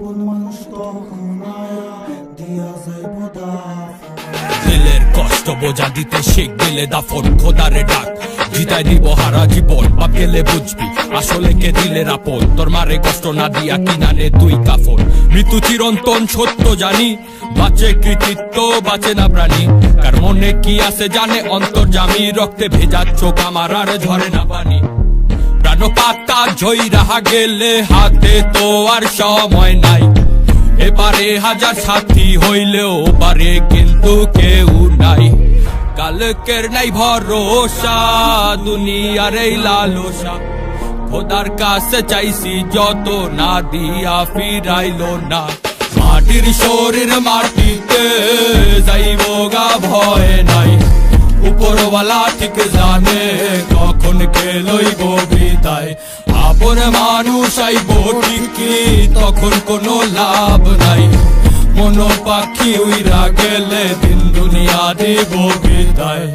আপন মানুষ তখন আয়া দিয়া যাইব দাফন। দিলের কষ্ট বোঝা দিতে শিখ দিলে দাফন, খোদারে ডাক জিতাই দিব হারা জীবন। বাপ গেলে বুঝবি আসলে কে দিলের আপন, তোর মারে কষ্ট না দিয়া কিনানে তুই কাফন। মৃত্যু চিরন্তন সত্য জানি, বাঁচে কৃতিত্ব বাঁচে না প্রাণী। কার মনে কি আছে জানে অন্তর্যামী, রক্তে ভেজা চোখ আমার আর ঝরে না পানি। প্রাণ পাতা জয়ী রাহা গেলে হাতে তো আর সময় নাই। এবারে হাজার সাথী হইলেও পারে কিন্তু কেউ নাই। কালকের নাই ভরসা দুনিয়ার এই লালসা, খোদার কাছে চাইছি যত না দিয়া ফিরাইলো না। মাটির শরীর মাটিতে যাইব গা ভয় নাই, উপরওয়ালা ঠিক জানে কখন কে লইব বিদায়। আপন মানুষ আইব ঠিকই তখন কোনো লাভ নাই, মন পাখি উইরা গেলে দিন দুনিয়া দিব বিদায়।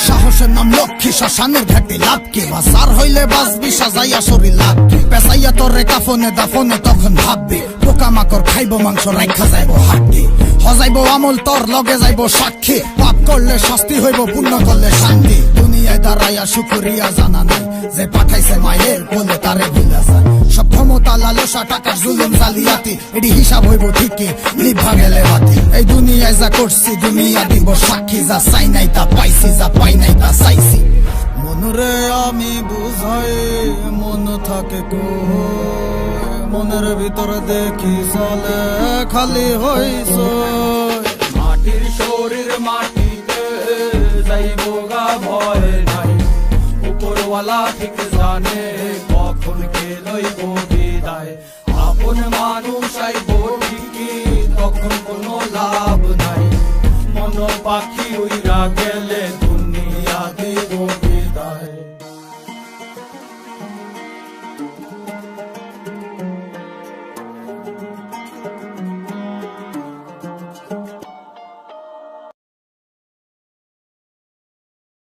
সাহসের নাম লক্ষ্মী, শ্মশানের ঘাটে লাভ কি? বাসার হইলে বাঁচবি সাজাইয়া শরীর লাভ কি? পেঁচাইয়া তোরে কাফনে দাফনে তখন ভাববি, পোকামাকড় খাইব মাংস রাইখা যাইব হাড্ডি। হজাইব আমল তোর লগে যাইব সাক্ষী, পাপ করলে শাস্তি হইব পুণ্য করলে শান্তি। দুনিয়ায় দাঁড়াইয়া শুকরিয়া জানা নাই, যে পাঠাইছে মায়ের বলে তারে ভুলে যায়। সব ক্ষমতা লালসা টাকার জুলুম জালিয়াতি, এটি হিসাব হইব ঠিকই নিভা গেলে বাতি। এই দুনিয়ায় যা করছি দুনিয়া দিব সাক্ষী, যা চাই নাই তা পাইছি, যা পাই নাই তা চাইছি। মনরে আমি বুঝাই মন থাকে কই, মনের ভিতরে দেখি চলে খালি হইছ। মাটির শরীর মাটিতে যাইব গা ভয় নাই, উপরওয়ালা ঠিক জানে কখন কে লইব বিদায়। আপন মানুষ আইব ঠিকই তখন কোনো লাভ নাই, মন পাখি উইরা গেলে